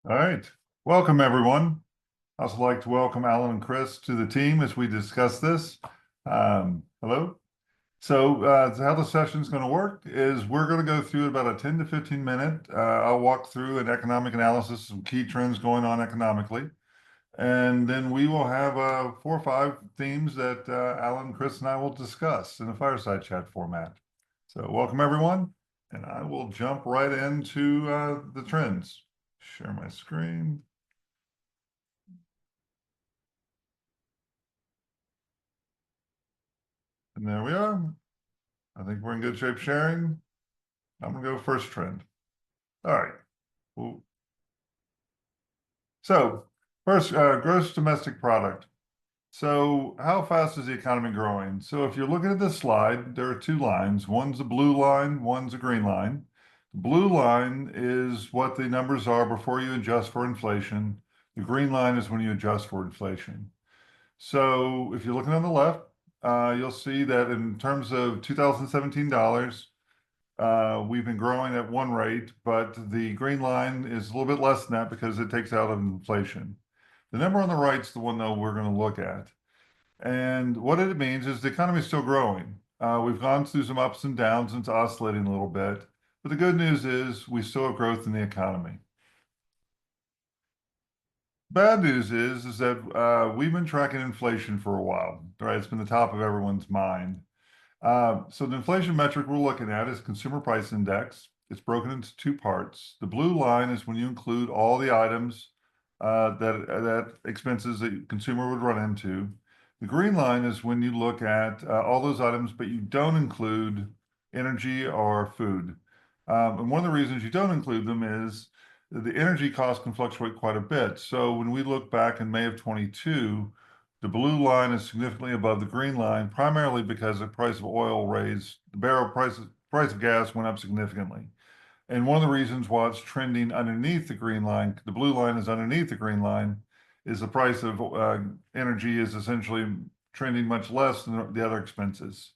All right. Welcome, everyone. I also like to welcome Allan and Chris to the team as we discuss this. Hello. So how the session is going to work is we're going to go through about a 10 to 15 minute. I'll walk through an economic analysis, some key trends going on economically. And then we will have 4 or 5 themes that Allan, Chris, and I will discuss in a fireside chat format. So welcome, everyone. And I will jump right into the trends. Share my screen. And there we are. I think we're in good shape sharing. I'm gonna go first trend. All right. Ooh. So first, gross domestic product. So how fast is the economy growing? So if you're looking at this slide, there are 2 lines. One's a blue line, one's a green line. The blue line is what the numbers are before you adjust for inflation. The green line is when you adjust for inflation. So if you're looking on the left, you'll see that in terms of 2017 dollars, we've been growing at one rate, but the green line is a little bit less than that because it takes out of inflation. The number on the right is the one, though, we're going to look at. And what it means is the economy is still growing. We've gone through some ups and downs and it's oscillating a little bit. But the good news is we still have growth in the economy. Bad news is that we've been tracking inflation for a while, right? It's been the top of everyone's mind. So the inflation metric we're looking at is consumer price index. It's broken into 2 parts. The blue line is when you include all the items that expenses that consumer would run into. The green line is when you look at all those items, but you don't include energy or food. And one of the reasons you don't include them is the energy costs can fluctuate quite a bit. So when we look back in May of 22, the blue line is significantly above the green line, primarily because the price of oil raised, the price of gas went up significantly. And one of the reasons why it's trending underneath the green line, the blue line is underneath the green line, is the price of energy is essentially trending much less than the other expenses.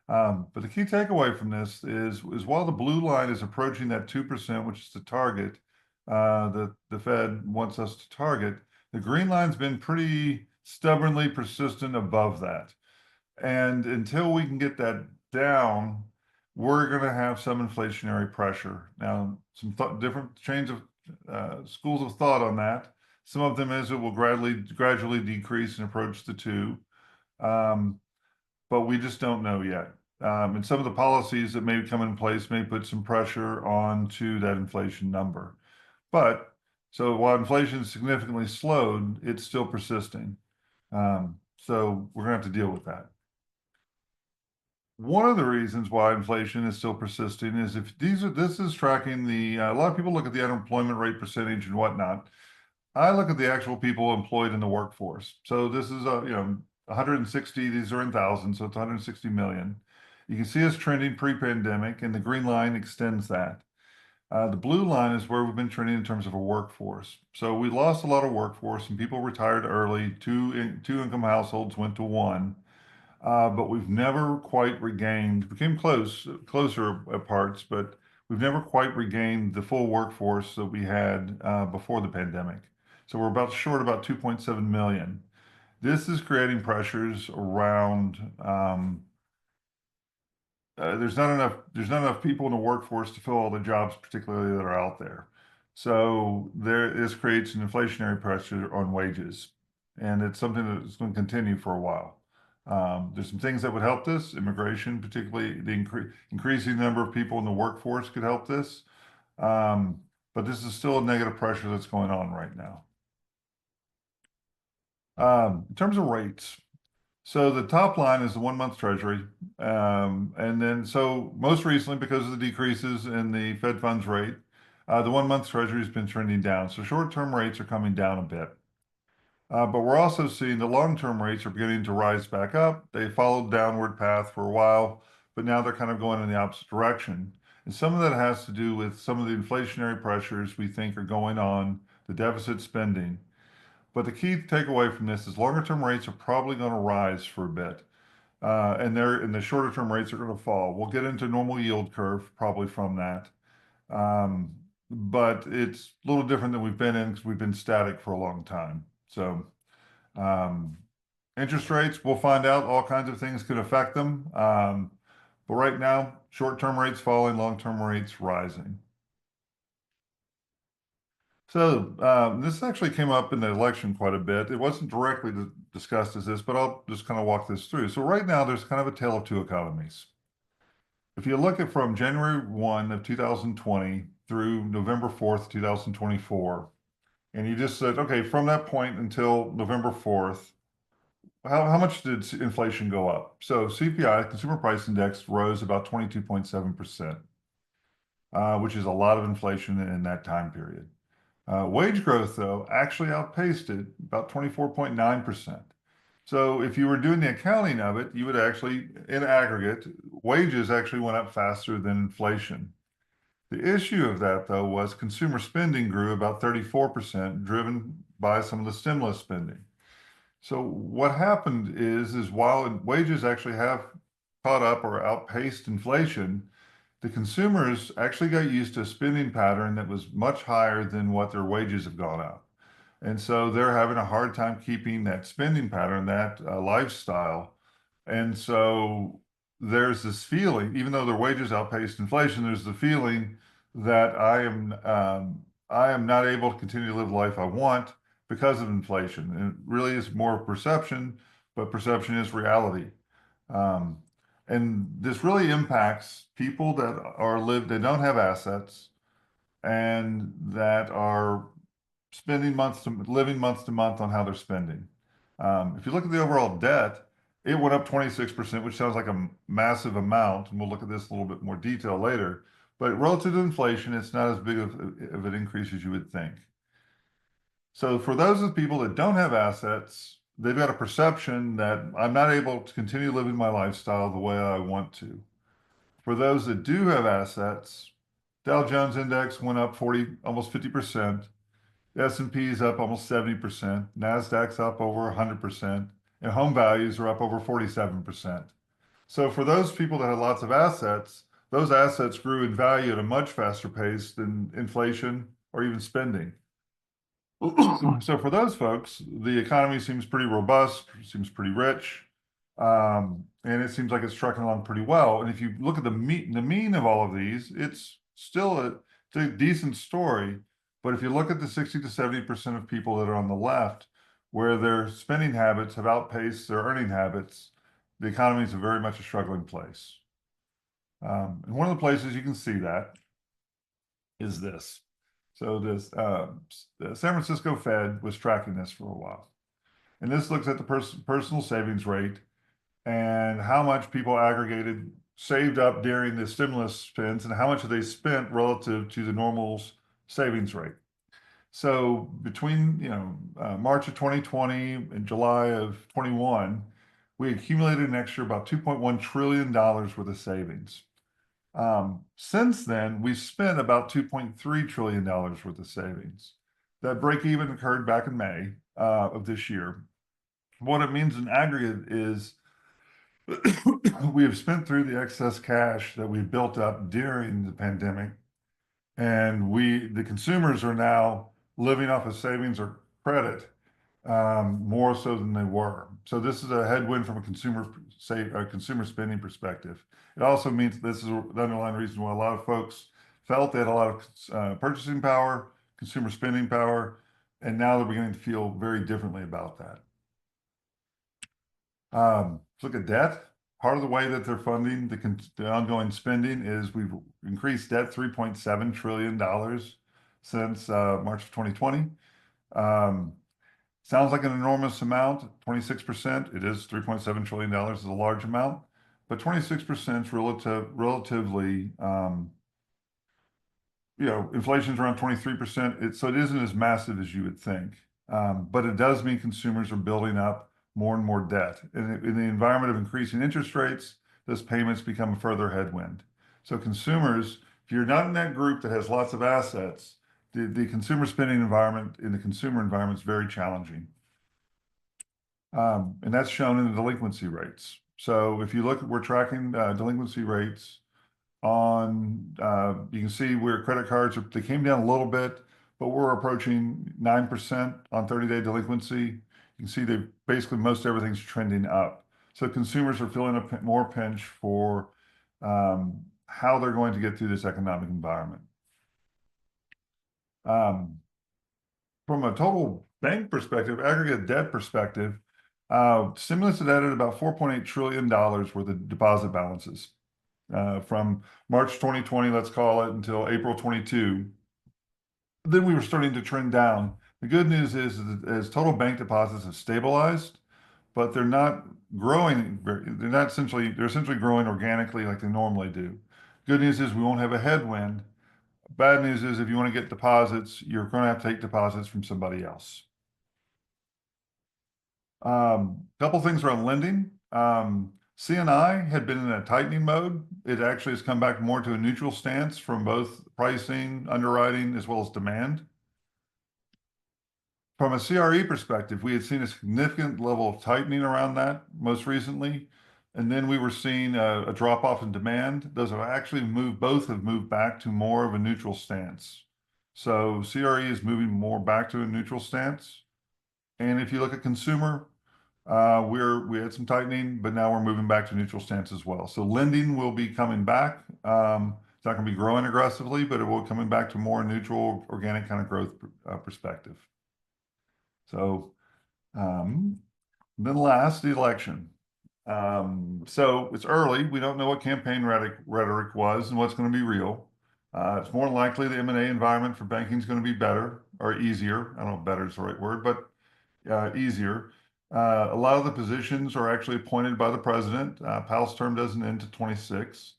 But the key takeaway from this is while the blue line is approaching that 2%, which is the target that the Fed wants us to target, the green line's been pretty stubbornly persistent above that. And until we can get that down, we're going to have some inflationary pressure. Now, some different chains of schools of thought on that. Some of them is it will gradually decrease and approach the 2, but we just don't know yet. And some of the policies that may come in place may put some pressure onto that inflation number. But so while inflation is significantly slowed, it's still persisting. So we're going to have to deal with that. One of the reasons why inflation is still persisting is if this is tracking a lot of people look at the unemployment rate percentage and whatnot. I look at the actual people employed in the workforce. So this is 160, these are in thousands, so it's 160 million. You can see us trending pre-pandemic, and the green line extends that. The blue line is where we've been trending in terms of a workforce. So we lost a lot of workforce and people retired early. Two income households went to one. But we've never quite regained, became closer at parts, but we've never quite regained the full workforce that we had before the pandemic. So we're about 2.7 million. This is creating pressures around there's not enough people in the workforce to fill all the jobs, particularly that are out there. So this creates an inflationary pressure on wages, and it's something that's going to continue for a while. There's some things that would help this. Immigration, particularly the increasing number of people in the workforce, could help this. But this is still a negative pressure that's going on right now. In terms of rates, so the top line is the 1-month Treasury. And then so most recently, because of the decreases in the Fed funds rate, the 1-month Treasury has been trending down. So short-term rates are coming down a bit. But we're also seeing the long-term rates are beginning to rise back up. They followed downward path for a while, but now they're kind of going in the opposite direction. And some of that has to do with some of the inflationary pressures we think are going on, the deficit spending. But the key takeaway from this is longer term rates are probably going to rise for a bit. And the shorter term rates are going to fall. We'll get into normal yield curve probably from that. but it's a little different than we've been in because we've been static for a long time. So um, interest rates, we'll find out. All kinds of things could affect them. But right now, short-term rates falling, long-term rates rising. So this actually came up in the election quite a bit. It wasn't directly discussed as this, but I'll just kind of walk this through. So right now, there's kind of a tale of two economies. If you look at from January 1 of 2020 through November 4th, 2024, and you just said, okay, from that point until November 4th, how much did inflation go up? So CPI, Consumer Price Index, rose about 22.7%, which is a lot of inflation in that time period. Wage growth, though, actually outpaced it about 24.9%. So if you were doing the accounting of it, you would actually, in aggregate, wages actually went up faster than inflation. The issue of that, though, was consumer spending grew about 34%, driven by some of the stimulus spending. So what happened is while wages actually have caught up or outpaced inflation, the consumers actually got used to a spending pattern that was much higher than what their wages have gone up. And so they're having a hard time keeping that spending pattern, that lifestyle. And so there's this feeling, even though their wages outpaced inflation, there's the feeling that I am not able to continue to live the life I want because of inflation. And it really is more perception, but perception is reality. Um, and this really impacts people that don't have assets and that are living month to month on how they're spending. If you look at the overall debt, it went up 26%, which sounds like a massive amount, and we'll look at this in a little bit more detail later. But relative to inflation, it's not as big of an increase as you would think. So for those of people that don't have assets, they've got a perception that I'm not able to continue living my lifestyle the way I want to. For those that do have assets, Dow Jones index went up almost 50%. The S&P is up almost 70%. NASDAQ's up over 100%. And home values are up over 47%. So for those people that had lots of assets, those assets grew in value at a much faster pace than inflation or even spending. So for those folks, the economy seems pretty robust, seems pretty rich, and it seems like it's trucking along pretty well. And if you look at the mean of all of these, it's still it's a decent story. But if you look at the 60 to 70% of people that are on the left, where their spending habits have outpaced their earning habits, the economy is very much a struggling place. And one of the places you can see that is this. So the San Francisco Fed was tracking this for a while. And this looks at the personal savings rate and how much people saved up during the stimulus spends and how much they spent relative to the normal savings rate. So between March of 2020 and July of 21, we accumulated an extra about $2.1 trillion worth of savings. Since then, we've spent about $2.3 trillion worth of savings. That break even occurred back in May of this year. What it means in aggregate is we have spent through the excess cash that we built up during the pandemic, and the consumers are now living off of savings or credit more so than they were. So this is a headwind from a consumer spending perspective. It also means this is the underlying reason why a lot of folks felt they had a lot of purchasing power, consumer spending power, and now they're beginning to feel very differently about that. Let's look at debt. Part of the way that they're funding the ongoing spending is we've increased debt $3.7 trillion since March of 2020. Sounds like an enormous amount, 26%. It is $3.7 trillion is a large amount, but 26% is relatively, inflation's around 23%. So it isn't as massive as you would think. But it does mean consumers are building up more and more debt. And in the environment of increasing interest rates, those payments become a further headwind. So consumers, if you're not in that group that has lots of assets, the consumer spending environment in the consumer environment is very challenging. And that's shown in the delinquency rates. So if you look, we're tracking delinquency rates on, you can see where credit cards they came down a little bit, but we're approaching 9% on 30-day delinquency. You can see they basically most everything's trending up. So consumers are feeling more pinch for how they're going to get through this economic environment. From a total bank perspective, aggregate debt perspective, stimulus had added about $4.8 trillion worth of deposit balances from March 2020, let's call it, until April 22. Then we were starting to trend down. The good news is that as total bank deposits have stabilized, but they're not growing. They're essentially growing organically like they normally do. Good news is we won't have a headwind. Bad news is if you want to get deposits, you're going to have to take deposits from somebody else. Couple things around lending. C&I had been in a tightening mode. It actually has come back more to a neutral stance from both pricing, underwriting, as well as demand. From a CRE perspective, we had seen a significant level of tightening around that most recently, and then we were seeing a drop off in demand. Those have actually both have moved back to more of a neutral stance. So CRE is moving more back to a neutral stance. And if you look at consumer, we had some tightening, but now we're moving back to neutral stance as well. So lending will be coming back. It's not going to be growing aggressively, but it will coming back to more neutral, organic kind of growth perspective. So then last, the election. So it's early. We don't know what campaign rhetoric was and what's going to be real. It's more likely the M&A environment for banking is going to be better or easier. I don't know if better is the right word, but easier. A lot of the positions are actually appointed by the president. Powell's term doesn't end to 26.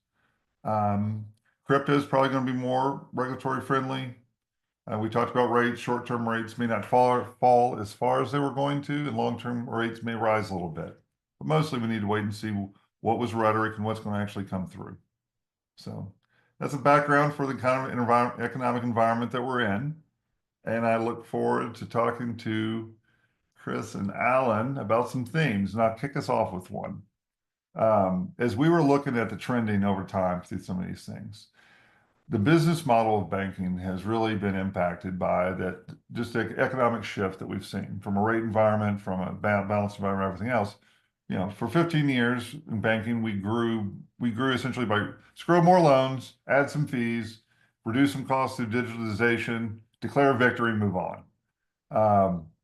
Crypto is probably going to be more regulatory friendly. We talked about rates. Short-term rates may not fall as far as they were going to, and long-term rates may rise a little bit. But mostly we need to wait and see what was rhetoric and what's going to actually come through. So that's a background for the kind of economic environment that we're in. And I look forward to talking to Chris and Allan about some themes, and I'll kick us off with one. As we were looking at the trending over time through some of these things, the business model of banking has really been impacted by that just the economic shift that we've seen from a rate environment, from a balanced environment, everything else. You know, for 15 years in banking, we grew essentially by grow more loans, add some fees, reduce some costs through digitalization, declare a victory, move on.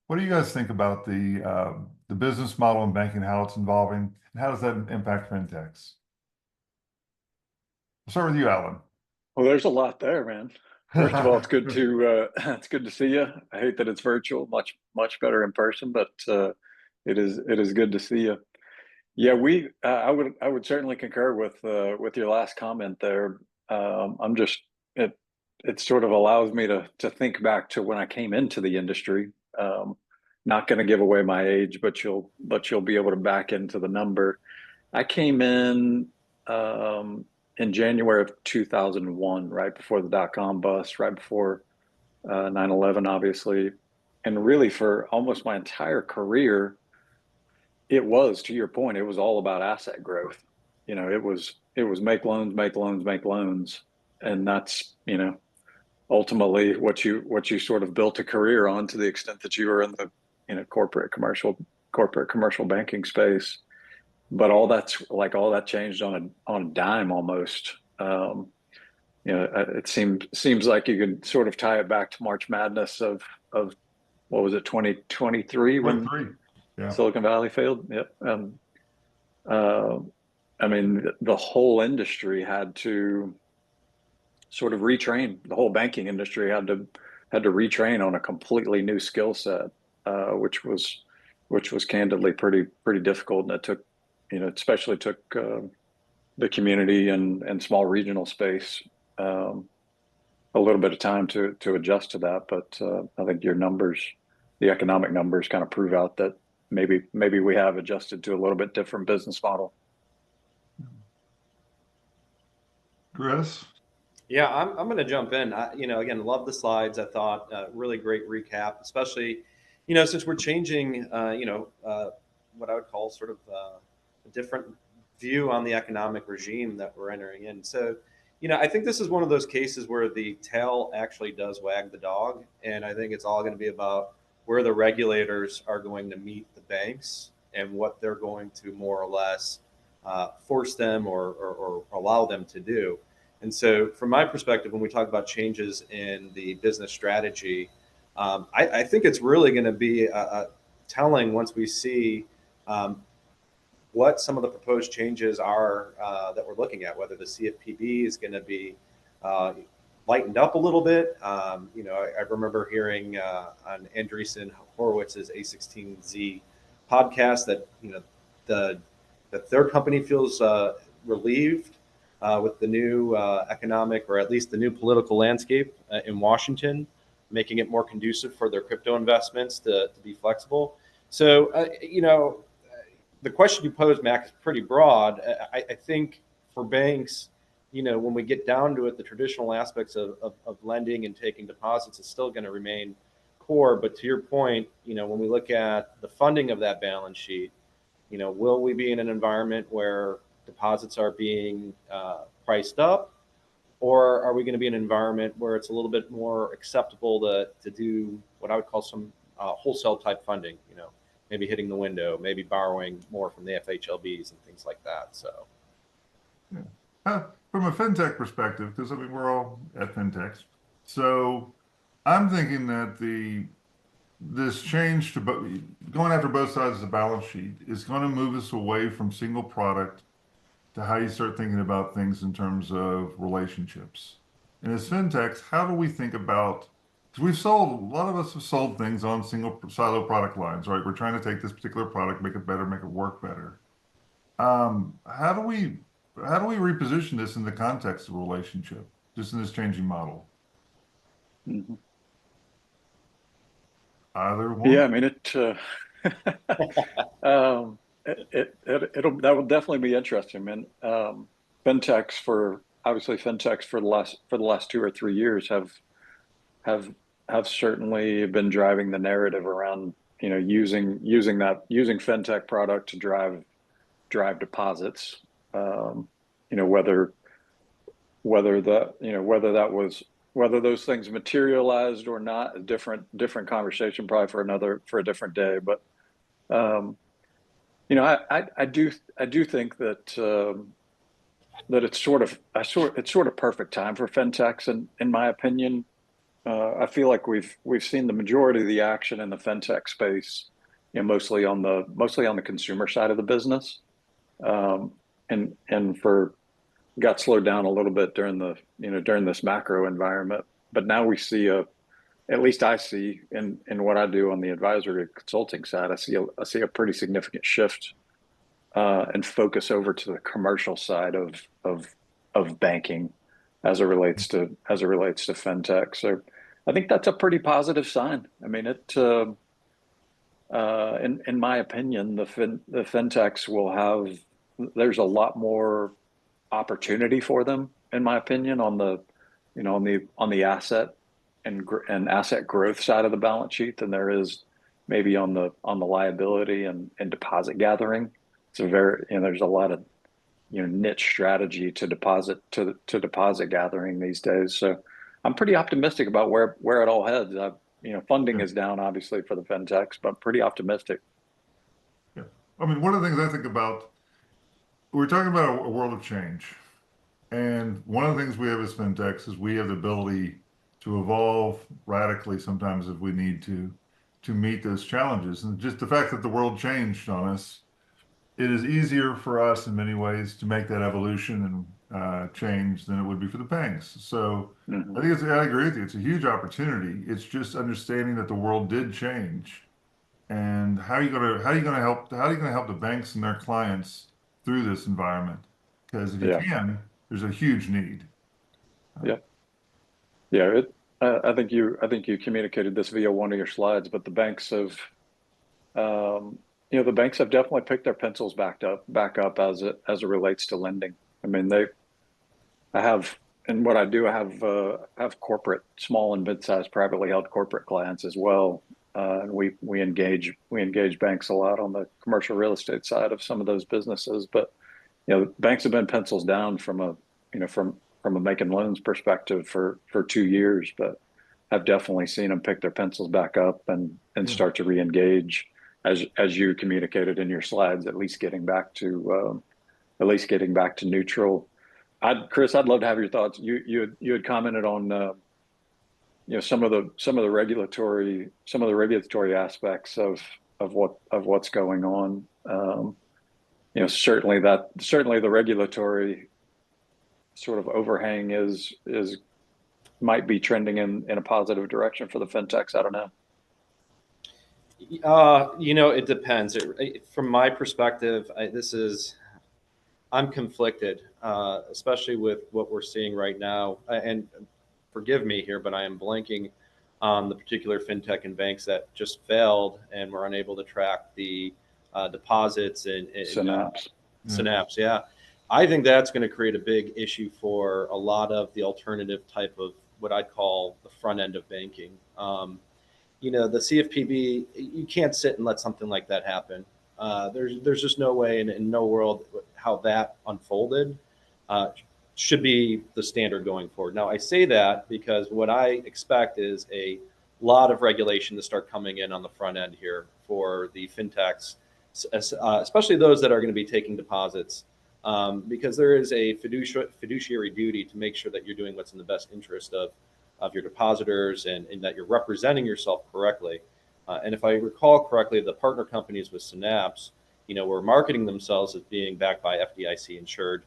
What do you guys think about the business model in banking, how it's evolving, and how does that impact fintechs? I'll start with you, Allan. Well, there's a lot there, man. First of all, it's good to it's good to see you. I hate that it's virtual, much better in person, but it is good to see you. Yeah, I would certainly concur with your last comment there. It sort of allows me to think back to when I came into the industry. Not going to give away my age, but you'll be able to back into the number. I came in January of 2001, right before the dot-com bust, right before 9/11, obviously. And really for almost my entire career, it was, to your point, it was all about asset growth. You know, it was make loans, make loans, make loans. And that's, you know, ultimately what you sort of built a career on to the extent that you were in the, you know, corporate commercial banking space. But all that changed on a dime almost. You know, it seems like you could sort of tie it back to March Madness of what was it, 2023 when yeah. Silicon Valley failed. Yep. I mean, the whole industry had to sort of retrain. The whole banking industry had to retrain on a completely new skill set, which was candidly pretty difficult, and it took, you know, especially took the community and small regional space a little bit of time to adjust to that. But I think your numbers, the economic numbers, kind of prove out that maybe we have adjusted to a little bit different business model. Chris? Yeah, I'm going to jump in. You know, again, love the slides. I thought really great recap, especially, you know, since we're changing, you know, what I would call sort of a different view on the economic regime that we're entering in. So, I think this is one of those cases where the tail actually does wag the dog. And I think it's all going to be about where the regulators are going to meet the banks and what they're going to more or less force them or allow them to do. And so, from my perspective, when we talk about changes in the business strategy, I think it's really going to be telling once we see um, what some of the proposed changes are that we're looking at, whether the CFPB is going to be uh, lightened up a little bit. I remember hearing on Andreessen Horowitz's A16Z podcast that, the that their company feels relieved with the new economic, or at least the new political landscape in Washington, making it more conducive for their crypto investments to be flexible. So, the question you posed, Mac, is pretty broad. I think for banks, when we get down to it, the traditional aspects of lending and taking deposits is still going to remain core. But to your point, when we look at the funding of that balance sheet, will we be in an environment where deposits are being priced up, or are we going to be in an environment where it's a little bit more acceptable to do what I would call some wholesale type funding, maybe hitting the window, maybe borrowing more from the FHLBs and things like that. So, Yeah. From a fintech perspective, because I mean we're all at fintechs, so I'm thinking that this change to going after both sides of the balance sheet is going to move us away from single product to how you start thinking about things in terms of relationships. And as fintechs, how do we think about, because a lot of us have sold things on single silo product lines, right? We're trying to take this particular product, make it better, make it work better. How do we reposition this in the context of a relationship, just in this changing model? Mm-hmm. Either one? Yeah, I mean that will definitely be interesting, man. Fintechs for the last 2 or 3 years have certainly been driving the narrative around, using fintech product to drive deposits. Whether whether those things materialized or not, a different conversation, probably for a different day. But I do think that it's sort of perfect time for fintechs, in my opinion. I feel like we've seen the majority of the action in the fintech space, mostly on the consumer side of the business, and got slowed down a little bit during this macro environment. But now we see at least I see in what I do on the advisory consulting side, I see a pretty significant shift and focus over to the commercial side of banking as it relates to fintech. So I think that's a pretty positive sign. I mean, in my opinion, the fintechs there's a lot more opportunity for them, in my opinion, on the asset and asset growth side of the balance sheet than there is maybe on the liability and deposit gathering. There's a lot of niche strategy to deposit gathering these days. So I'm pretty optimistic about where it all heads. Funding is down obviously for the fintechs, but pretty optimistic. Yeah. I mean, one of the things I think about, we're talking about a world of change. And one of the things we have as fintechs is we have the ability to evolve radically sometimes if we need to meet those challenges. And just the fact that the world changed on us, it is easier for us in many ways to make that evolution and change than it would be for the banks. So Mm-hmm. I agree with you. It's a huge opportunity. It's just understanding that the world did change, and how are you going to help the banks and their clients through this environment? Because if you Yeah. can, there's a huge need. Yeah. Yeah. I think you communicated this via one of your slides, but the banks have definitely picked their pencils back up as it relates to lending. I mean, I have, and what I do, I have corporate, small and mid-sized privately held corporate clients as well. And we engage banks a lot on the commercial real estate side of some of those businesses. But banks have been pencils down from from a making loans perspective for 2 years, but I've definitely seen them pick their pencils back up and start to re-engage as you communicated in your slides, at least getting back to neutral. Chris, I'd love to have your thoughts. You had commented on some of the regulatory aspects of what's going on. Certainly the regulatory sort of overhang is might be trending in a positive direction for the fintechs. I don't know. It depends. From my perspective, I'm conflicted, especially with what we're seeing right now. And forgive me here, but I am blanking on the particular fintech and banks that just failed and were unable to track the deposits and Synapse. Yeah. I think that's going to create a big issue for a lot of the alternative type of what I'd call the front end of banking. The CFPB, you can't sit and let something like that happen. There's just no way in no world how that unfolded should be the standard going forward. Now, I say that because what I expect is a lot of regulation to start coming in on the front end here for the fintechs, especially those that are going to be taking deposits, because there is a fiduciary duty to make sure that you're doing what's in the best interest of your depositors and that you're representing yourself correctly. And if I recall correctly, the partner companies with Synapse, were marketing themselves as being backed by FDIC insured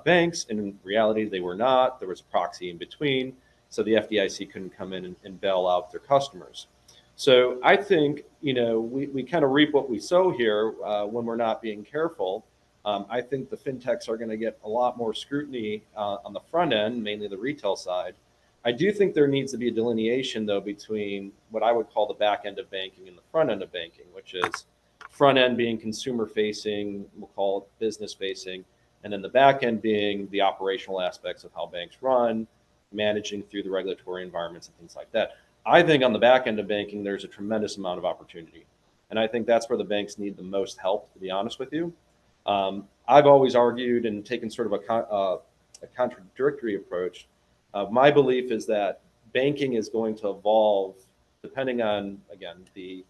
banks. And in reality, they were not. There was a proxy in between. So the FDIC couldn't come in and bail out their customers. So I think, we kind of reap what we sow here when we're not being careful. I think the fintechs are going to get a lot more scrutiny on the front end, mainly the retail side. I do think there needs to be a delineation, though, between what I would call the back end of banking and the front end of banking, which is front end being consumer facing, we'll call it business facing, and then the back end being the operational aspects of how banks run, managing through the regulatory environments and things like that. I think on the back end of banking, there's a tremendous amount of opportunity. And I think that's where the banks need the most help, to be honest with you. I've always argued and taken sort of a contradictory approach. My belief is that banking is going to evolve depending on, again, we'll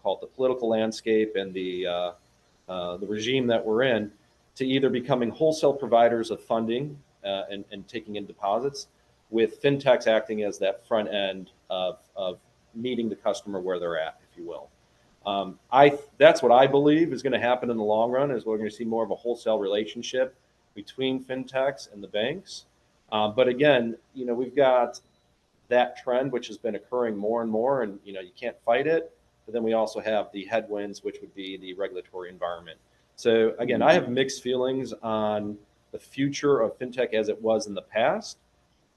call it the political landscape and the regime that we're in, to either becoming wholesale providers of funding and taking in deposits, with fintechs acting as that front end of meeting the customer where they're at, if you will. That's what I believe is going to happen in the long run, is we're going to see more of a wholesale relationship between fintechs and the banks. But again, we've got that trend, which has been occurring more and more, and you can't fight it. But then we also have the headwinds, which would be the regulatory environment. So again, I have mixed feelings on the future of fintech as it was in the past.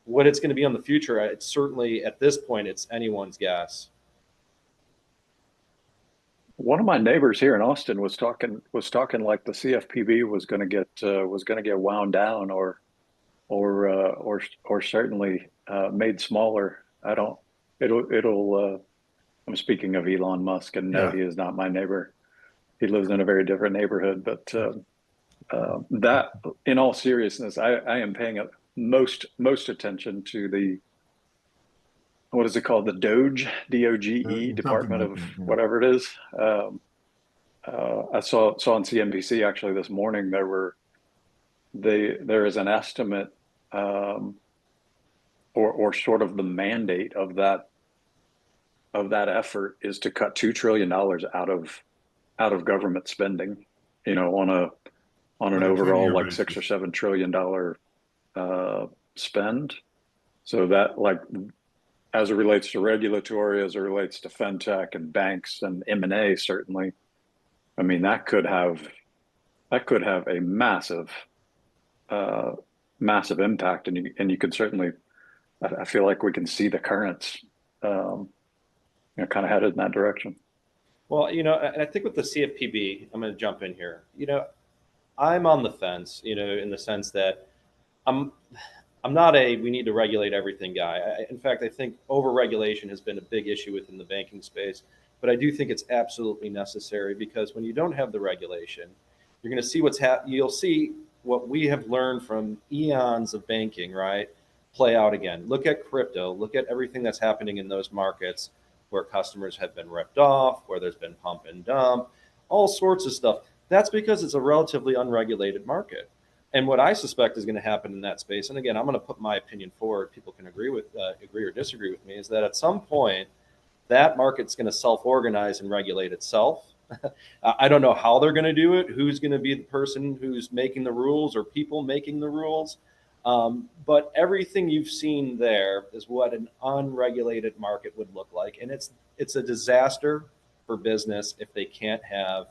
What it's going to be on the future, it's certainly at this point, it's anyone's guess. One of my neighbors here in Austin was talking like the CFPB was going to get wound down or certainly made smaller. I'm speaking of Elon Musk, and no, he is not my neighbor. He lives in a very different neighborhood. But that, in all seriousness, I am paying most attention to the, what is it called? The DOGE, D-O-G-E, Department of whatever it is. I saw on CNBC actually this morning, there is an estimate or sort of the mandate of that effort is to cut $2 trillion out of government spending, on an overall like $6 or $7 trillion spend. So that, like, as it relates to regulatory, as it relates to fintech and banks and M&A, certainly, I mean, that could have a massive impact, and you can certainly, I feel like we can see the currents, kind of headed in that direction. Well, and I think with the CFPB, I'm going to jump in here. I'm on the fence, in the sense that I'm not we need to regulate everything guy. In fact, I think over-regulation has been a big issue within the banking space, but I do think it's absolutely necessary, because when you don't have the regulation, you're going to see you'll see what we have learned from eons of banking, right, play out again. Look at crypto. Look at everything that's happening in those markets where customers have been ripped off, where there's been pump and dump, all sorts of stuff. That's because it's a relatively unregulated market. And what I suspect is going to happen in that space, and again, I'm going to put my opinion forward. People can agree or disagree with me. Is that at some point that market's going to self-organize and regulate itself. I don't know how they're going to do it. Who's going to be the person who's making the rules or people making the rules? But everything you've seen there is what an unregulated market would look like, and it's a disaster for business if they can't have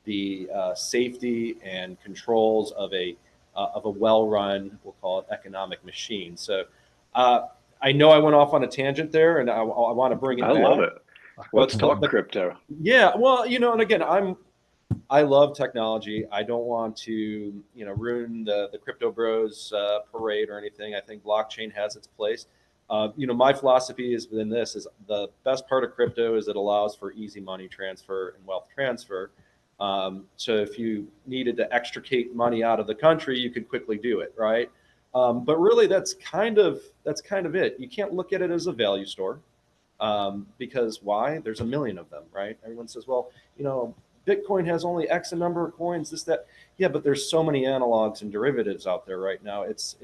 the safety and controls of a well-run, we'll call it, economic machine. So I know I went off on a tangent there, and I want to bring it back. I love it. Let's But talk crypto. Yeah, well, and again, I love technology. I don't want to, ruin the crypto bros parade or anything. I think blockchain has its place. My philosophy is within this is the best part of crypto is it allows for easy money transfer and wealth transfer. So if you needed to extricate money out of the country, you could quickly do it, right? But really, that's kind of it. You can't look at it as a value store because why? There's a million of them, right? Everyone says, well, Bitcoin has only X number of coins, this, that. Yeah, but there's so many analogs and derivatives out there right now. It's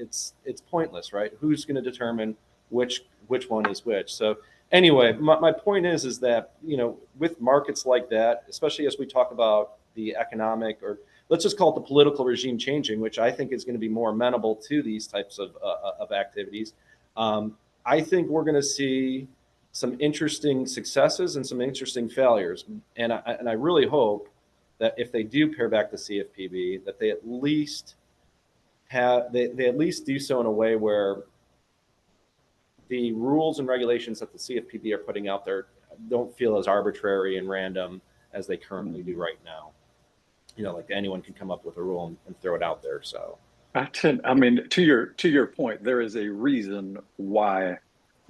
pointless, right? Who's going to determine which one is which? So anyway, my point is that, with markets like that, especially as we talk about the economic, or let's just call it the political regime changing, which I think is going to be more amenable to these types of activities. I think we're going to see some interesting successes and some interesting failures. And I really hope that if they do pare back the CFPB, that they at least do so in a way where the rules and regulations that the CFPB are putting out there don't feel as arbitrary and random as they currently do right now. Like anyone can come up with a rule and throw it out there. So to your point, there is a reason why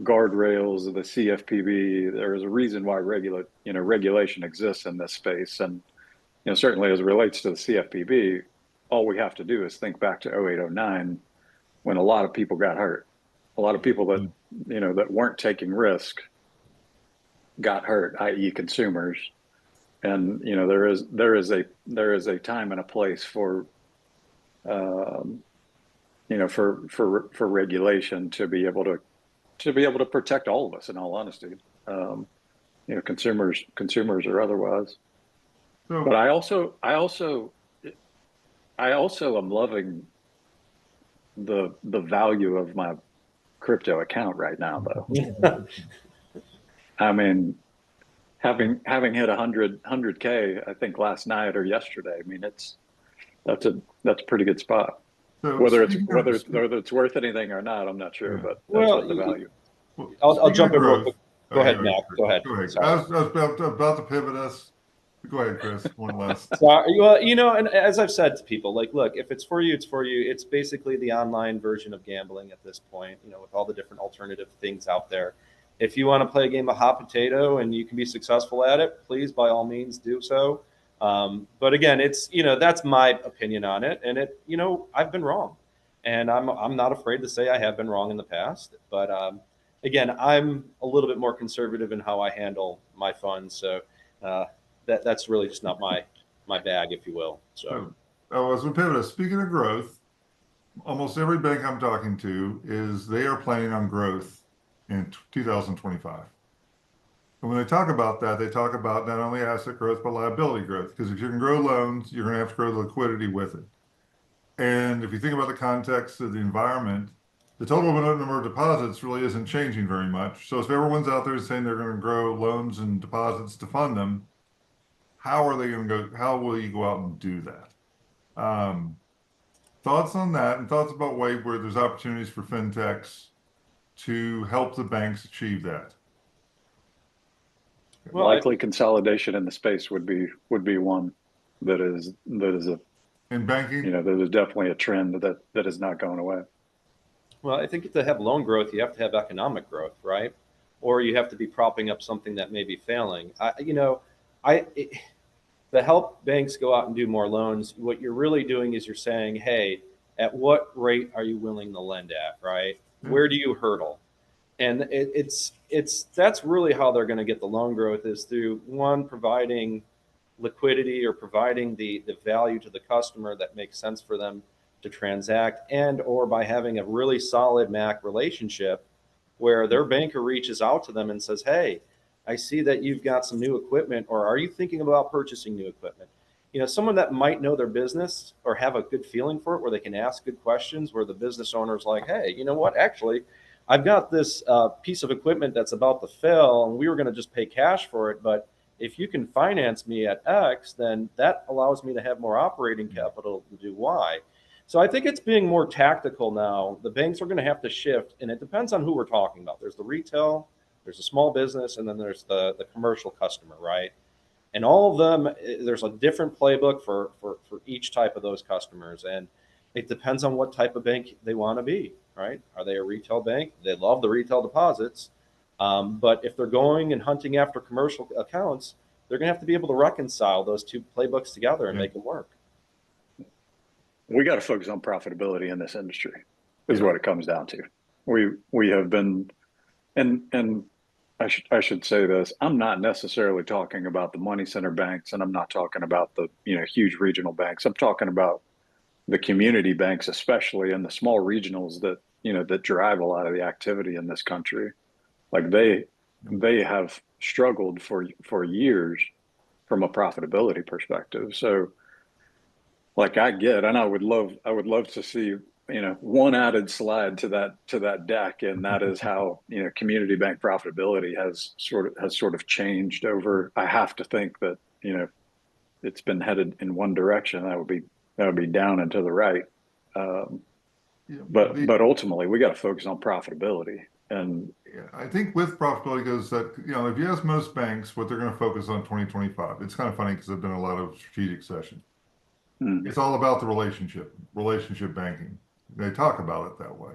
guardrails of the CFPB, there is a reason why regulation exists in this space. And certainly as it relates to the CFPB, all we have to do is think back to 0809 when a lot of people got hurt. A lot of people that that weren't taking risk got hurt, i.e. consumers. And there is a time and a place for for regulation to be able to protect all of us, in all honesty, consumers or otherwise. But I also am loving the value of my crypto account right now, though. I mean, having hit 100K, I think last night or yesterday. I mean, that's a pretty good spot. So whether it's worth anything or not, I'm not sure, but that's the value. I'll jump in real quick. Go ahead, Mac. Go ahead. I was about to pivot us. Go ahead, Chris. One last. Well, and as I've said to people, like, look, if it's for you, it's for you. It's basically the online version of gambling at this point, with all the different alternative things out there. If you want to play a game of hot potato and you can be successful at it, please, by all means, do so. But again, it's, that's my opinion on it. And I've been wrong. And I'm not afraid to say I have been wrong in the past. But again, I'm a little bit more conservative in how I handle my funds. So that's really just not my bag, if you will. So as we pivot, speaking of growth, almost every bank I'm talking to they are planning on growth in 2025. And when they talk about that, they talk about not only asset growth, but liability growth. Because if you can grow loans, you're going to have to grow the liquidity with it. And if you think about the context of the environment, the total number of deposits really isn't changing very much. So if everyone's out there saying they're going to grow loans and deposits to fund them, how are they going to go? How will you go out and do that? Thoughts on that, and thoughts about where there's opportunities for fintechs to help the banks achieve that? Well, likely consolidation in the space would be one that is in banking. There is definitely a trend that is not going away. Well, I think to have loan growth, you have to have economic growth, right? Or you have to be propping up something that may be failing. To help banks go out and do more loans, what you're really doing is you're saying, hey, at what rate are you willing to lend at, right? Where do you hurdle? And it's that's really how they're going to get the loan growth, is through one, providing liquidity or providing the value to the customer that makes sense for them to transact, and or by having a really solid MAC relationship where their banker reaches out to them and says, hey, I see that you've got some new equipment, or are you thinking about purchasing new equipment? You know, someone that might know their business or have a good feeling for it, where they can ask good questions, where the business owner is like, hey, you know what, actually, I've got this piece of equipment that's about to fail, and we were going to just pay cash for it, but if you can finance me at X, then that allows me to have more operating capital to do Y. So I think it's being more tactical now. The banks are going to have to shift, and it depends on who we're talking about. There's the retail, there's a small business, and then there's the commercial customer, right? And all of them, there's a different playbook for each type of those customers. And it depends on what type of bank they want to be, right? Are they a retail bank? They love the retail deposits. But if they're going and hunting after commercial accounts, they're going to have to be able to reconcile those two playbooks together and make them work. We got to focus on profitability in this industry, is what it comes down to. We have been, and I should say this, I'm not necessarily talking about the money center banks, and I'm not talking about the huge regional banks. I'm talking about the community banks, especially, and the small regionals that that drive a lot of the activity in this country. Like they have struggled for years from a profitability perspective. So like I get, and I would love to see one added slide to that deck, and that is how community bank profitability has sort of changed over. I have to think that it's been headed in one direction. That would be down and to the right. But ultimately, we got to focus on profitability. And I think with profitability goes that if you ask most banks what they're going to focus on 2025, it's kind of funny because I've done a lot of strategic sessions. It's all about the relationship banking. They talk about it that way.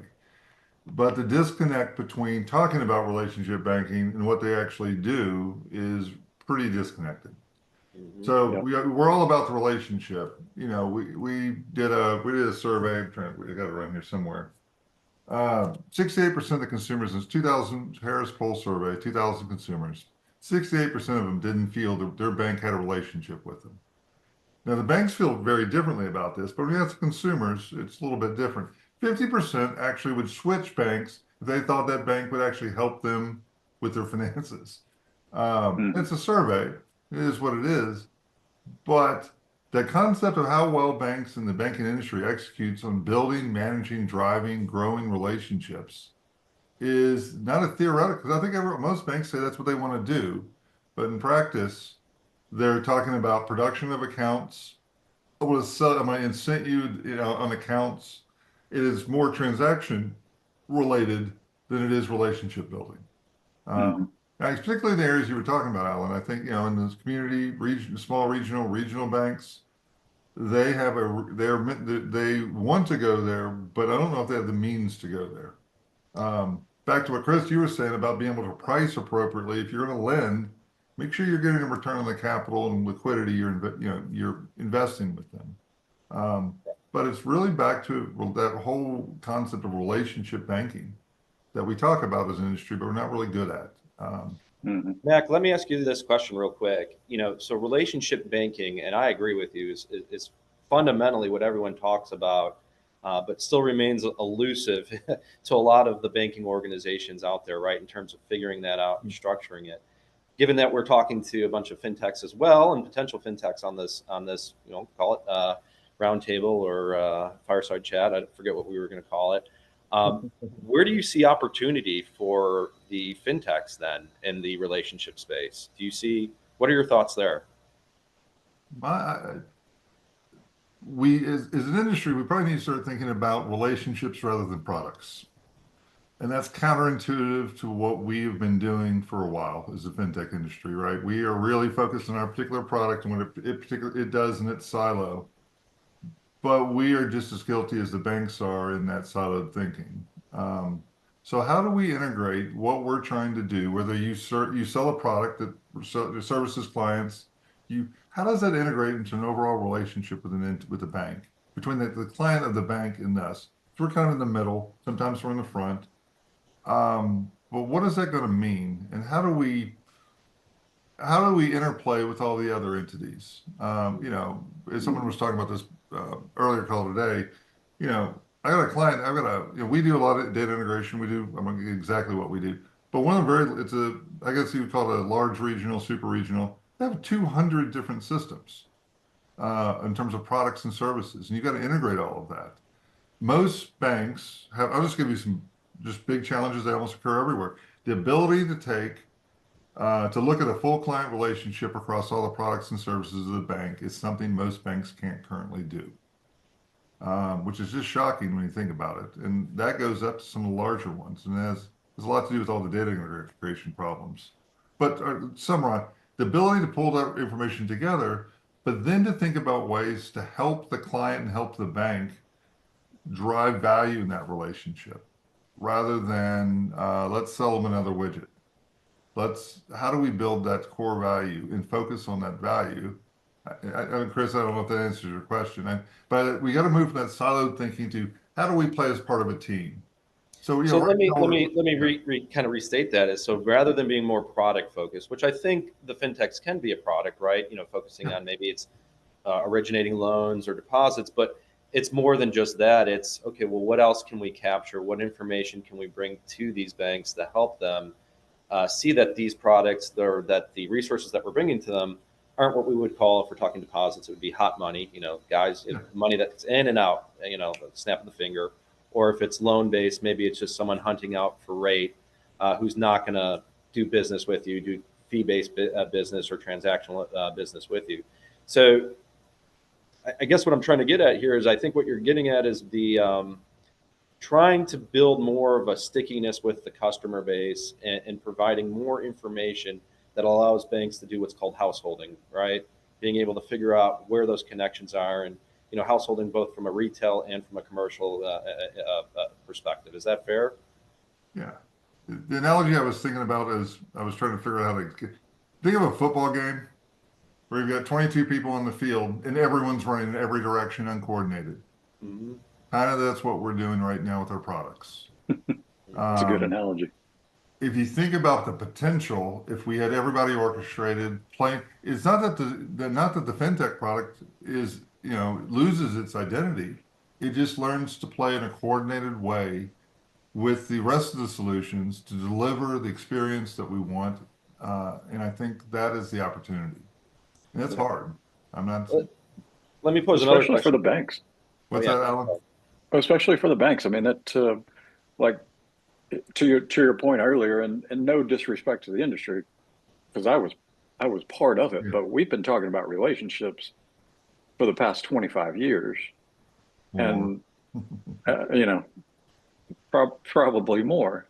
But the disconnect between talking about relationship banking and what they actually do is pretty disconnected. So we're all about the relationship. We did a survey. We got it around here somewhere. 68% of the consumers, in 2000 Harris Poll survey, 2,000 consumers, 68% of them didn't feel that their bank had a relationship with them. Now, the banks feel very differently about this, but when you ask consumers, it's a little bit different. 50% actually would switch banks if they thought that bank would actually help them with their finances. It's a survey. It is what it is. But the concept of how well banks and the banking industry executes on building, managing, driving, growing relationships is not a theoretical, because I think most banks say that's what they want to do. But in practice, they're talking about production of accounts. I'm going to incent you, on accounts. It is more transaction related than it is relationship building. Now, particularly in the areas you were talking about, Allan, I think, in this community, small regional banks, they want to go there, but I don't know if they have the means to go there. Back to what Chris, you were saying about being able to price appropriately. If you're going to lend, make sure you're getting a return on the capital and liquidity you're investing with them. But it's really back to that whole concept of relationship banking that we talk about as an industry, but we're not really good at. Mac, let me ask you this question real quick. So relationship banking, and I agree with you, is fundamentally what everyone talks about, but still remains elusive to a lot of the banking organizations out there, right? In terms of figuring that out and structuring it. Given that we're talking to a bunch of fintechs as well, and potential fintechs on this, call it roundtable or fireside chat. I forget what we were going to call it. Where do you see opportunity for the fintechs then in the relationship space? What are your thoughts there? As an industry, we probably need to start thinking about relationships rather than products. And that's counterintuitive to what we have been doing for a while as a fintech industry, right? We are really focused on our particular product and what it does in its silo. But we are just as guilty as the banks are in that siloed thinking. So how do we integrate what we're trying to do, whether you sell a product that services clients, how does that integrate into an overall relationship with the bank? between the client of the bank and us. So we're kind of in the middle. Sometimes we're in the front. But what is that going to mean? And how do we interplay with all the other entities? As someone was talking about this earlier call today, I got a client, we do a lot of data integration. I'm going to get exactly what we do. But I guess you would call it a large regional, super regional. They have 200 different systems in terms of products and services, and you got to integrate all of that. Most banks I'll just give you some just big challenges. They almost occur everywhere. The ability to look at a full client relationship across all the products and services of the bank is something most banks can't currently do, which is just shocking when you think about it. And that goes up to some of the larger ones, and there's a lot to do with all the data integration problems. But summarize, the ability to pull that information together, but then to think about ways to help the client and help the bank drive value in that relationship, rather than let's sell them another widget. How do we build that core value and focus on that value? Chris, I don't know if that answers your question, but we got to move from that siloed thinking to how do we play as part of a team? So let me kind of restate that as, so rather than being more product focused, which I think the fintechs can be a product, right? Focusing on maybe it's originating loans or deposits, but it's more than just that. It's okay, well, what else can we capture? What information can we bring to these banks to help them see that these products, that the resources that we're bringing to them aren't what we would call, if we're talking deposits, it would be hot money, guys, money that's in and out, snap of the finger. Or if it's loan based, maybe it's just someone hunting out for rate, who's not going to do business with you, do fee based business or transactional business with you. So I guess what I'm trying to get at here is, I think what you're getting at is the trying to build more of a stickiness with the customer base, and providing more information that allows banks to do what's called householding, right? Being able to figure out where those connections are, and householding both from a retail and from a commercial perspective. Is that fair? Yeah. The analogy I was thinking about is I was trying to figure out how to think of a football game where you've got 22 people on the field and everyone's running in every direction uncoordinated. Mm-hmm. Kind of that's what we're doing right now with our products. It's a good analogy. If you think about the potential, if we had everybody orchestrated playing, it's not that the fintech product is, loses its identity. It just learns to play in a coordinated way with the rest of the solutions to deliver the experience that we want. And I think that is the opportunity. And it's hard. I'm not. Let me pose another question. Especially for the banks. What's that, Allan? Especially for the banks. I mean, that like to your point earlier, and no disrespect to the industry, because I was part of it, but we've been talking about relationships for the past 25 years, and probably more.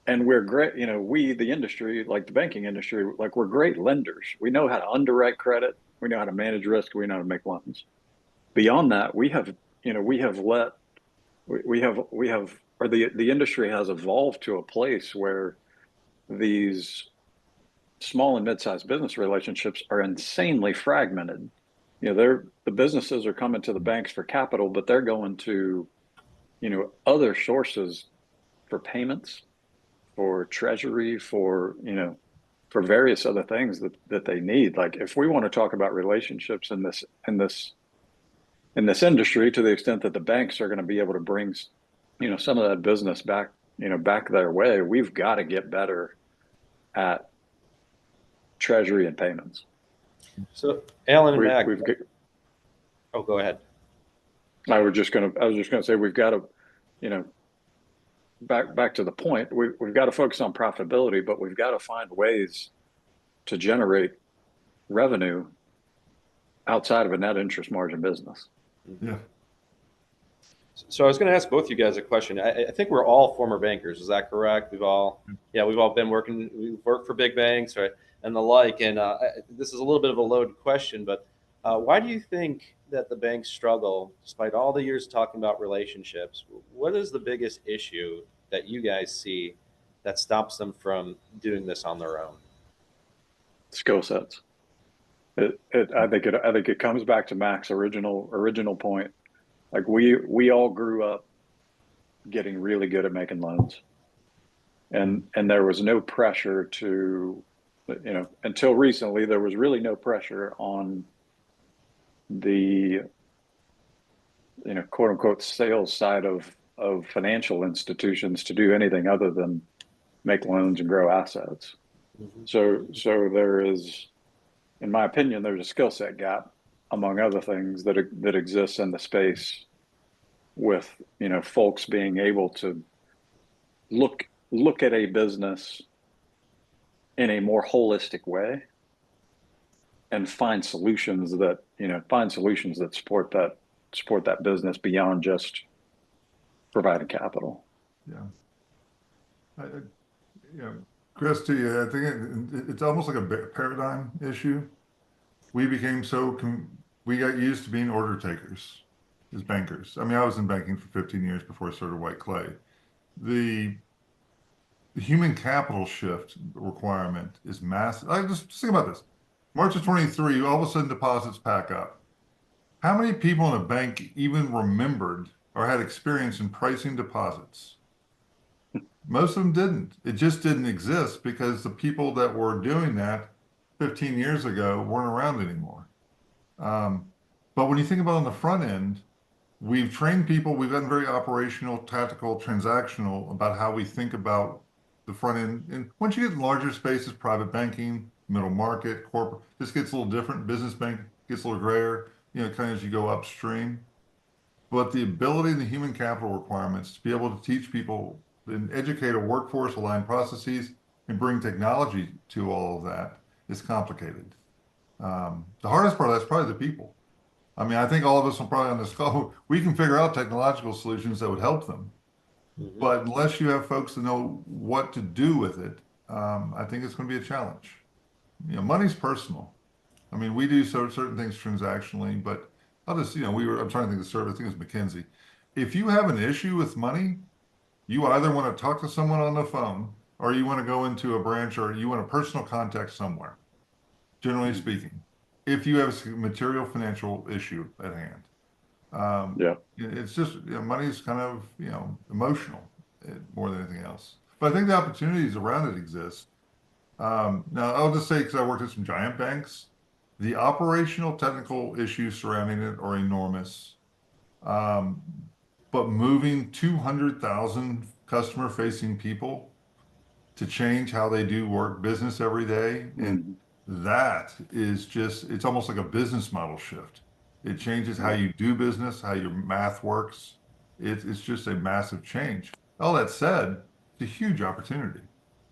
And we're great, we, the industry, like the banking industry, like we're great lenders. We know how to underwrite credit. We know how to manage risk. We know how to make loans. Beyond that, the industry has evolved to a place where these small and mid-sized business relationships are insanely fragmented. The businesses are coming to the banks for capital, but they're going to, other sources for payments, for treasury, for various other things that they need. Like, if we want to talk about relationships in this industry, to the extent that the banks are going to be able to bring, some of that business back their way, we've got to get better at treasury and payments. So, Allan and Mac, go ahead. I was just going to say, we've got to, back to the point, we've got to focus on profitability, but we've got to find ways to generate revenue outside of a net interest margin business. Yeah. So I was going to ask both you guys a question. I think we're all former bankers. Is that correct? We've all been working. We've worked for big banks, right, and the like. And this is a little bit of a loaded question, but why do you think that the banks struggle, despite all the years talking about relationships? What is the biggest issue that you guys see that stops them from doing this on their own? Skill sets. I think it comes back to Mac's original point. Like we all grew up getting really good at making loans, and there was no pressure to, until recently there was really no pressure on the, quote unquote sales side of financial institutions to do anything other than make loans and grow assets. Mhm. So there is, in my opinion, there's a skill set gap, among other things, that exists in the space with, folks being able to look at a business in a more holistic way and find solutions that support that business beyond just providing capital. Yeah. You know, Chris, to you, I think it's almost like a paradigm issue. We became we got used to being order takers as bankers. I mean, I was in banking for 15 years before I started White Clay. The human capital shift requirement is massive. Just think about this. March of 23, all of a sudden deposits pack up. How many people in a bank even remembered or had experience in pricing deposits? Most of them didn't. It just didn't exist because the people that were doing that 15 years ago weren't around anymore. But when you think about on the front end, we've trained people, we've gotten very operational, tactical, transactional about how we think about the front end. And once you get in larger spaces, private banking, middle market, corporate, this gets a little different. Business bank gets a little grayer, kind of as you go upstream. But the ability and the human capital requirements to be able to teach people and educate a workforce, align processes, and bring technology to all of that is complicated. The hardest part of that's probably the people. I mean, I think all of us will probably on this call, we can figure out technological solutions that would help them. Mhm. But unless you have folks that know what to do with it, I think it's going to be a challenge. Money's personal. I mean, we do certain things transactionally, but I'll just, I'm trying to think of the service, I think it was McKinsey. If you have an issue with money, you either want to talk to someone on the phone or you want to go into a branch or you want a personal contact somewhere, generally speaking, if you have a material financial issue at hand. Yeah. It's just, money's kind of, emotional more than anything else. But I think the opportunities around it exist. Now, I'll just say, because I worked at some giant banks, the operational technical issues surrounding it are enormous. But moving 200,000 customer-facing people to change how they do work business every day, and that is just, it's almost like a business model shift. It changes how you do business, how your math works. It's just a massive change. All that said, it's a huge opportunity.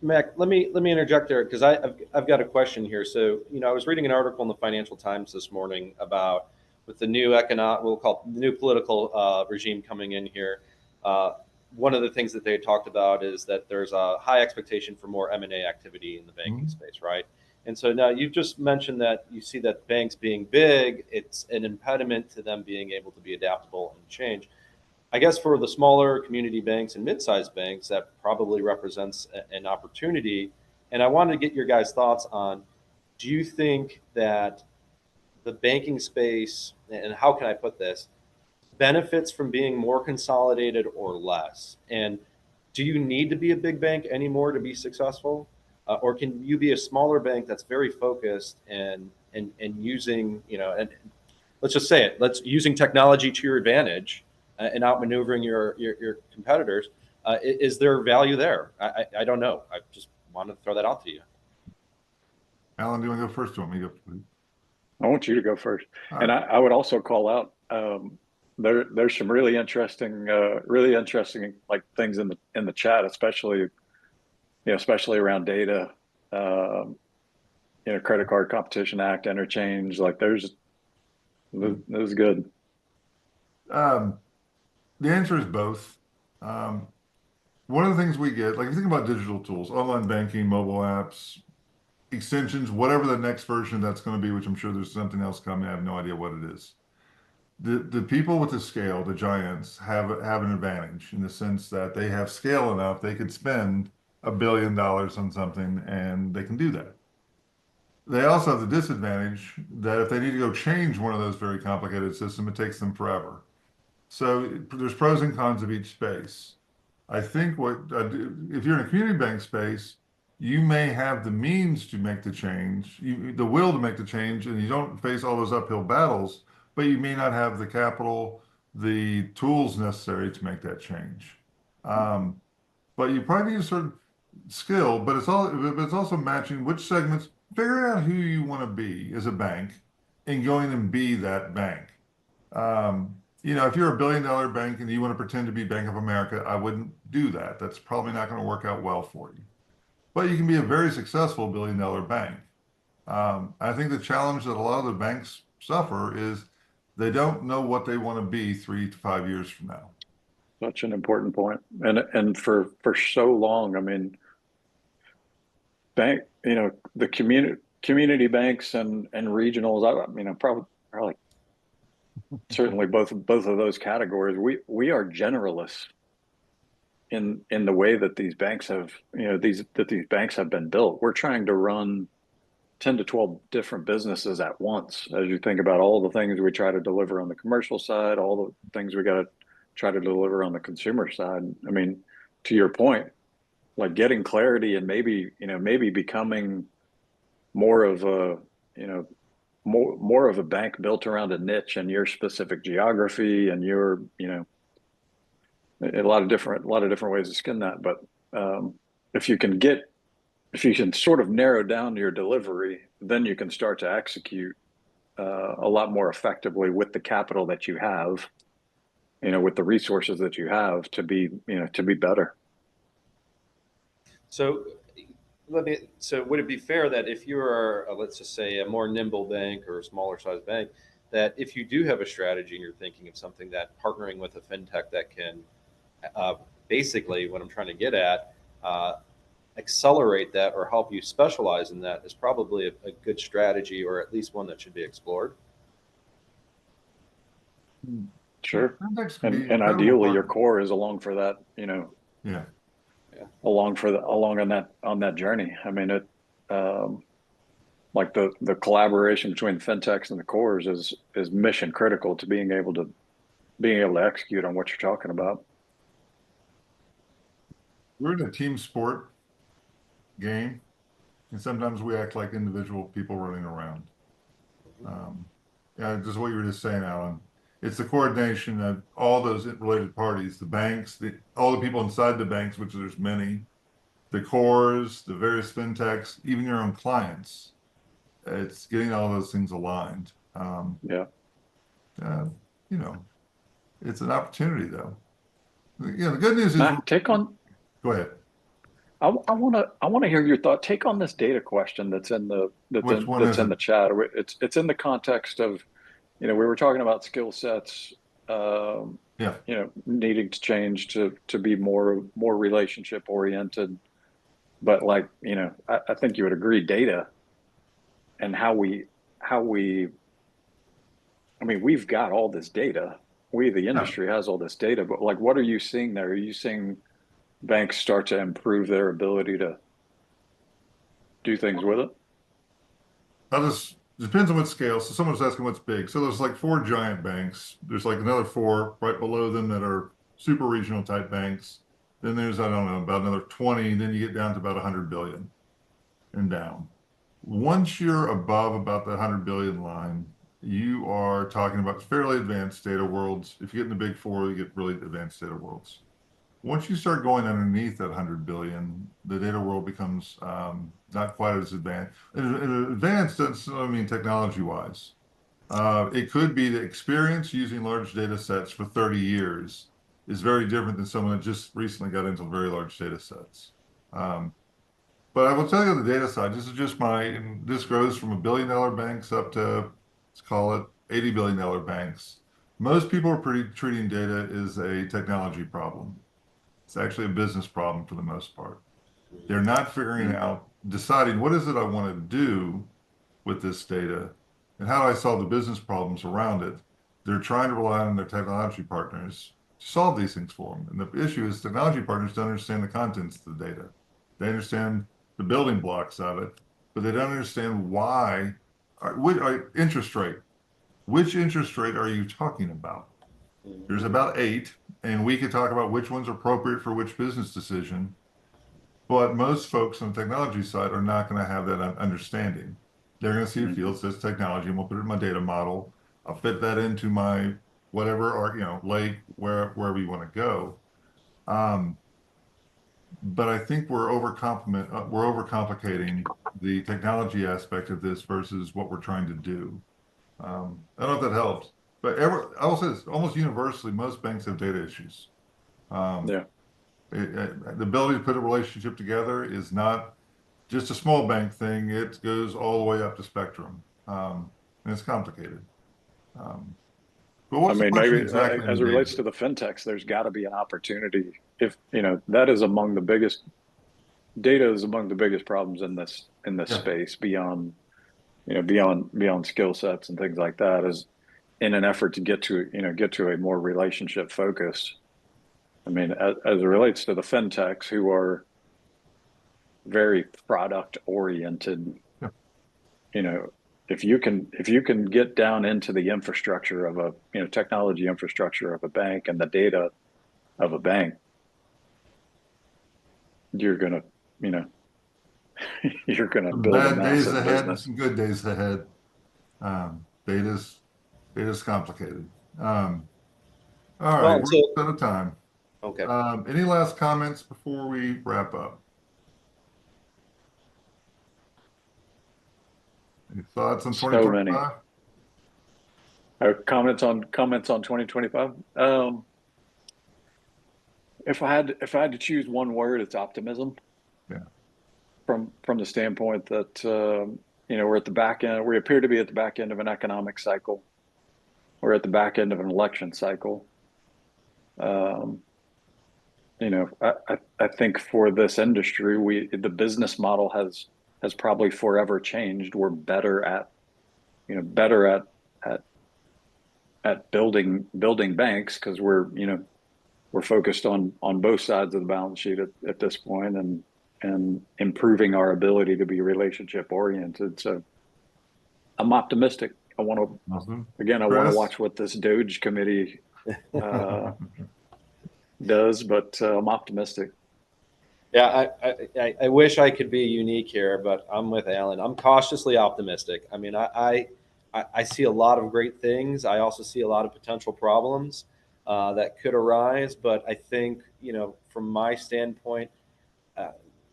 Mac, let me interject there because I've got a question here. So, I was reading an article in the Financial Times this morning about with the new we'll call it the new political regime coming in here. One of the things that they talked about is that there's a high expectation for more M&A activity in the banking space, right? And so now you've just mentioned that you see that banks being big, it's an impediment to them being able to be adaptable and change. I guess for the smaller community banks and mid-sized banks, that probably represents an opportunity. And I wanted to get your guys' thoughts on, do you think that the banking space, and how can I put this, benefits from being more consolidated or less? And do you need to be a big bank anymore to be successful? Or can you be a smaller bank that's very focused and using, and let's just say it, using technology to your advantage and outmaneuvering your competitors? Is there value there? I don't know. I just wanted to throw that out to you. Allan, do you want to go first? Do you want me to go? I want you to go first. All And right. I would also call out, there's some really interesting like things in the chat, especially around data, Credit Card Competition Act, interchange. Like this is good. The answer is both. One of the things we get, like if you think about digital tools, online banking, mobile apps, extensions, whatever the next version of that's going to be, which I'm sure there's something else coming. I have no idea what it is. The people with the scale, the giants, have an advantage in the sense that they have scale enough they could spend $1 billion on something and they can do that. they also have the disadvantage that if they need to go change one of those very complicated systems, it takes them forever. So there's pros and cons of each space. I think if you're in a community bank space, you may have the means to make the change, the will to make the change, and you don't face all those uphill battles, but you may not have the capital, the tools necessary to make that change. But you probably need a certain skill, but it's also matching which segments, figuring out who you want to be as a bank and going and be that bank. If you're a billion-dollar bank and you want to pretend to be Bank of America, I wouldn't do that. That's probably not going to work out well for you. But you can be a very successful billion-dollar bank. I think the challenge that a lot of the banks suffer is they don't know what they want to be 3 to 5 years from now. Such an important point. And for so long, I mean, the community banks and regionals, probably certainly both of those categories. We are generalists in the way that these banks have, these banks have been built. We're trying to run 10 to 12 different businesses at once. As you think about all the things we try to deliver on the commercial side, all the things we got to try to deliver on the consumer side. I mean, to your point, like getting clarity and maybe becoming more of a, more of a bank built around a niche and your specific geography and your, a lot of different ways to skin that. But if you can sort of narrow down your delivery, then you can start to execute a lot more effectively with the capital that you have, with the resources that you have to be better. So would it be fair that if you are, let's just say, a more nimble bank or a smaller size bank, that if you do have a strategy and you're thinking of something, that partnering with a fintech that can basically, what I'm trying to get at, accelerate that or help you specialize in that is probably a good strategy, or at least one that should be explored? Sure. And ideally your core is along for that, Yeah. along on that journey. I mean, like the collaboration between fintechs and the cores is mission critical to being able to execute on what you're talking about. We're in a team sport game, and sometimes we act like individual people running around. Just what you were just saying, Allan. It's the coordination of all those related parties, the banks, all the people inside the banks, which there's many, the cores, the various fintechs, even your own clients. It's getting all those things aligned. It's an opportunity, though. The good news is. Matt, Go ahead. I want to hear your thought. Take on this data question that's in the chat. It's in the context of, we were talking about skill sets, needing to change to be more relationship oriented. But I think you would agree, data and how we, we've got all this data. The industry has all this data, but what are you seeing there? Are you seeing banks start to improve their ability to do things with it? Depends on what scale. So someone's asking what's big. So there's 4 giant banks. There's another 4 right below them that are super regional type banks. Then there's, I don't know, about another 20. Then you get down to about 100 billion and down. Once you're above about the 100 billion line, you are talking about fairly advanced data worlds. If you get in the big 4, you get really advanced data worlds. Once you start going underneath that 100 billion, the data world becomes not quite as advanced. And advanced doesn't mean technology-wise. It could be the experience using large data sets for 30 years is very different than someone that just recently got into very large data sets. But I will tell you on the data side, this grows from $1 billion banks up to, let's call it $80 billion banks. Most people are treating data as a technology problem. It's actually a business problem for the most part. They're not deciding what is it I want to do with this data and how do I solve the business problems around it. They're trying to rely on their technology partners to solve these things for them. And the issue is technology partners don't understand the contents of the data. They understand the building blocks of it, but they don't understand why. Interest rate. Which interest rate are you talking about? There's about 8, and we could talk about which one's appropriate for which business decision. But most folks on the technology side are not going to have that understanding. They're going to see a field that says technology, and we'll put it in my data model. I'll fit that into my whatever, or lake, wherever you want to go. But I think we're overcomplicating the technology aspect of this versus what we're trying to do. I don't know if that helps, but I will say this: almost universally, most banks have data issues. Yeah. The ability to put a relationship together is not just a small bank thing. It goes all the way up the spectrum, and it's complicated. But what's the question maybe exactly as it relates to the fintechs, there's got to be an opportunity. If that is among the biggest data is among the biggest problems in this space, beyond beyond skill sets and things like that, is in an effort to get to a more relationship focus. I mean, as it relates to the fintechs, who are very product oriented, if you can get down into the infrastructure of a technology infrastructure of a bank and the data of a bank, you're gonna build a bad days massive ahead and business. some good days ahead. Data's complicated. All right, we're out of time. Okay. Any last comments before we wrap up? Any thoughts on 2025? Comments on 2025. If I had to choose one word, it's optimism. Yeah. From the standpoint that we're at the back end. We appear to be at the back end of an economic cycle. We're at the back end of an election cycle. I think for this industry, the business model has probably forever changed. We're better at building banks because we're focused on both sides of the balance sheet at this point, and improving our ability to be relationship oriented. So I'm optimistic. I want to watch what this Doge committee does, but I'm optimistic. Yeah, I wish I could be unique here, but I'm with Allan. I'm cautiously optimistic. I mean, I see a lot of great things. I also see a lot of potential problems that could arise. But I think, from my standpoint,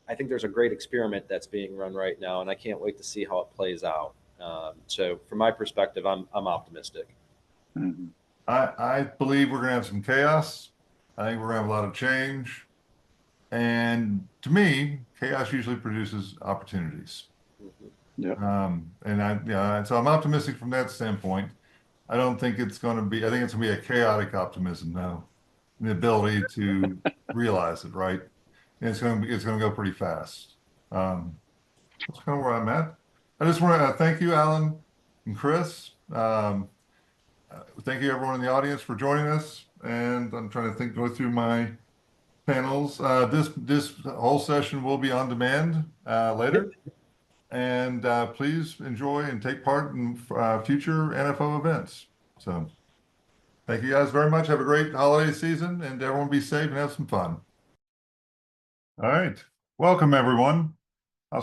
I think there's a great experiment that's being run right now, and I can't wait to see how it plays out. So from my perspective, I'm optimistic. Mm-hmm. I believe we're going to have some chaos. I think we're going to have a lot of change. And to me, chaos usually produces opportunities. Yeah. So I'm optimistic from that standpoint. I don't think it's going to be. I think it's going to be a chaotic optimism, though, the ability to realize it, right? And it's going to go pretty fast. That's kind of where I'm at. I just want to thank you, Allan and Chris. Thank you, everyone in the audience, for joining us. And I'm trying to go through my panels. This whole session will be on demand later. And please enjoy and take part in future NFO events. So thank you guys very much. Have a great holiday season, and everyone be safe and have some fun. All right. Welcome, everyone.